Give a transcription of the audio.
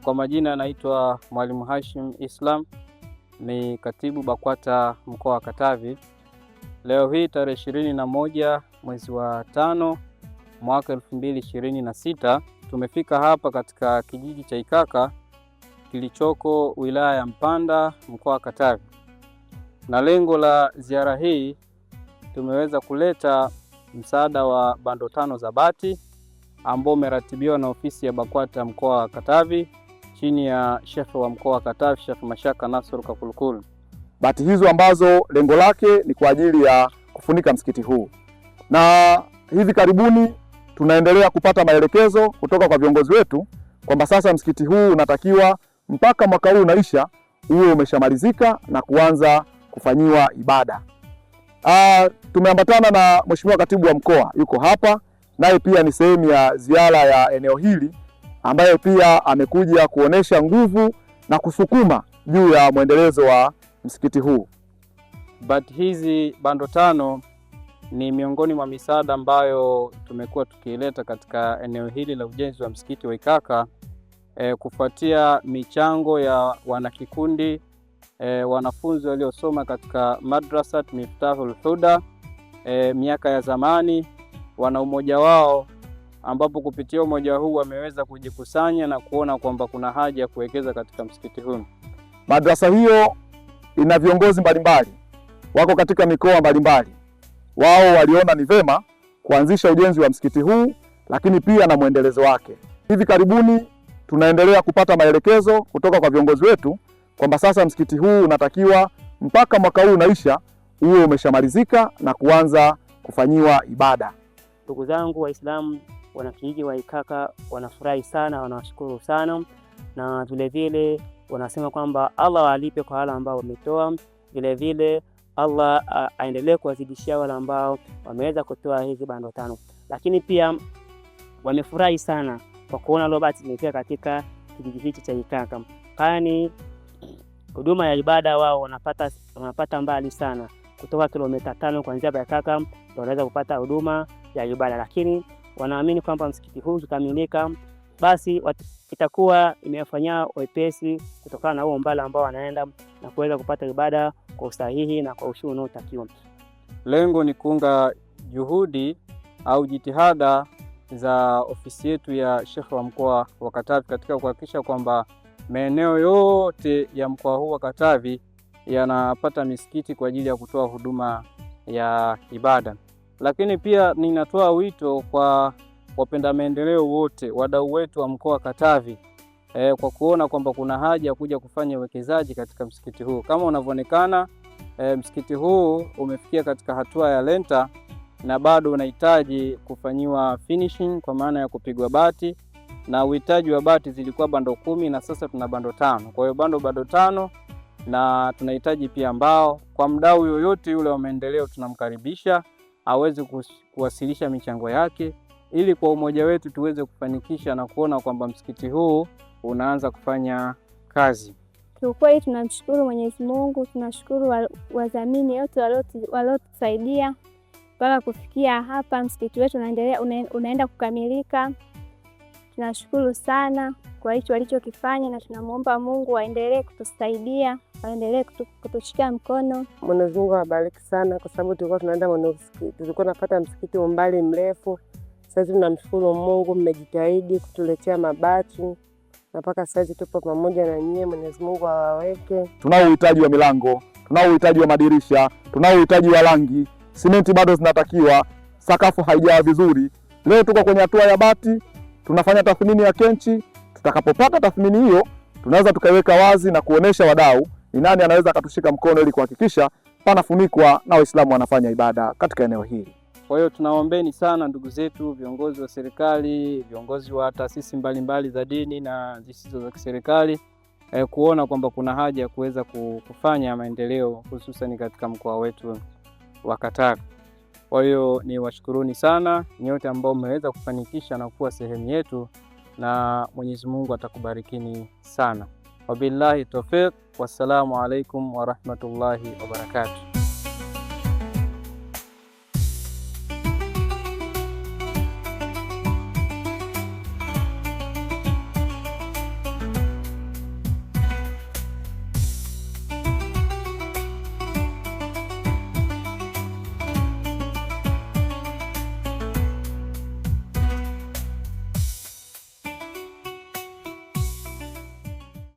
Kwa majina naitwa Mwalimu Hashim Islam, ni katibu BAKWATA mkoa wa Katavi. Leo hii tarehe 21 mwezi wa 5 mwaka 2026 tumefika hapa katika kijiji cha Ikaka kilichoko wilaya ya Mpanda mkoa wa Katavi. Na lengo la ziara hii, tumeweza kuleta msaada wa bando 5 za bati ambao umeratibiwa na ofisi ya BAKWATA mkoa wa Katavi chini ya Shekhe wa mkoa wa Katavi, Sheikh Mashaka Nasr Kakulukulu. Bati hizo ambazo lengo lake ni kwa ajili ya kufunika msikiti huu, na hivi karibuni tunaendelea kupata maelekezo kutoka kwa viongozi wetu kwamba sasa msikiti huu unatakiwa mpaka mwaka huu unaisha uwe umeshamalizika na kuanza kufanyiwa ibada. Tumeambatana na Mheshimiwa Katibu wa Mkoa, yuko hapa naye pia ni sehemu ya ziara ya eneo hili, ambaye pia amekuja kuonesha nguvu na kusukuma juu ya mwendelezo wa msikiti huu. Bati hizi bando 5 ni miongoni mwa misaada ambayo tumekuwa tukiileta katika eneo hili la ujenzi wa msikiti wa Ikaka kufuatia michango ya wanakikundi wanafunzi waliosoma katika Madrasat Miftahul Huda miaka ya zamani. Wana umoja wao ambapo kupitia umoja huu wameweza kujikusanya na kuona kwamba kuna haja ya kuwekeza katika msikiti huu. Madrasa hiyo ina viongozi mbalimbali, wako katika mikoa mbalimbali. Wao waliona ni vema kuanzisha ujenzi wa msikiti huu, lakini pia na mwendelezo wake. Hivi karibuni tunaendelea kupata maelekezo kutoka kwa viongozi wetu kwamba sasa msikiti huu unatakiwa mpaka mwaka huu unaisha uwe umeshamalizika na kuanza kufanyiwa ibada. Ndugu zangu Waislamu, wanakijiji wa Ikaka wanafurahi sana, wanawashukuru sana, na vile wanasema kwamba Allah walipe kwa wale ambao wametoa, vile Allah aendelee kuwazidishia wale ambao wameweza kutoa hizi bando 5. Lakini pia wamefurahi sana kwa kuona Robert imefika katika kijiji hiki cha Ikaka, kwani huduma ya ibada wao wanapata mbali sana, kutoka kilomita 5 kuanzia Ikaka ndio wanaweza kupata huduma ya ibada. Lakini wanaamini kwamba msikiti huu ukikamilika, basi itakuwa imefanyia wepesi kutokana na huo umbali ambao wanaenda na kuweza kupata ibada kwa usahihi na kwa ushuru unaotakiwa. Lengo ni kuunga juhudi au jitihada za ofisi yetu ya Shekhe wa mkoa wa Katavi katika kuhakikisha kwamba maeneo yote ya mkoa huu wa Katavi yanapata misikiti kwa ajili ya kutoa huduma ya ibada. Lakini pia ninatoa wito kwa wapenda maendeleo wote, wadau wetu wa mkoa wa Katavi kwa kuona kwamba kuna haja ya kuja kufanya uwekezaji katika msikiti huu. Kama unavyoonekana, msikiti huu umefikia katika hatua ya lenta na bado unahitaji kufanyiwa finishing kwa maana ya kupigwa bati, na uhitaji wa bati zilikuwa bando 10 na sasa tuna bando 5. Kwa hiyo bando 5 na tunahitaji pia mbao. Kwa mdau yoyote yule wa maendeleo tunamkaribisha aweze kuwasilisha michango yake ili kwa umoja wetu tuweze kufanikisha na kuona kwamba msikiti huu unaanza kufanya kazi. Kiukweli tunamshukuru Mwenyezi Mungu, tunashukuru wadhamini wote waliotusaidia mpaka kufikia hapa msikiti wetu unaenda kukamilika. Tunashukuru sana kwa hicho walichokifanya na tunamuomba Mungu aendelee kutusaidia, aendelee kutushika mkono. Mwenyezi Mungu awabariki sana, kwa sababu tulikuwa tunapata msikiti umbali mrefu. Sasa tunamshukuru Mungu, mmejitahidi kutuletea mabati na mpaka sasa tupo pamoja na nyie. Mwenyezi Mungu awaweke. Tunao uhitaji wa milango, tunao uhitaji wa madirisha, tunao uhitaji wa rangi, simenti bado zinatakiwa, sakafu haijawa vizuri. Leo tuko kwenye hatua ya bati, tunafanya tathmini ya kenchi. Tutakapopata tathmini hiyo, tunaweza tukaiweka wazi na kuonesha wadau ni nani anaweza akatushika mkono ili kuhakikisha panafunikwa na Waislamu wanafanya ibada katika eneo hili. Kwa hiyo tunaombeni sana ndugu zetu, viongozi wa serikali, viongozi wa taasisi mbalimbali za dini na zisizo za kiserikali kuona kwamba kuna haja ya kuweza kufanya maendeleo hususan katika mkoa wetu wa Katavi. Kwa hiyo ni washukuruni sana nyote ambao mmeweza kufanikisha na kuwa sehemu yetu, na Mwenyezi Mungu atakubarikini sana. Wabillahi tawfiq, wassalamu alaikum wa rahmatullahi wa barakatuh.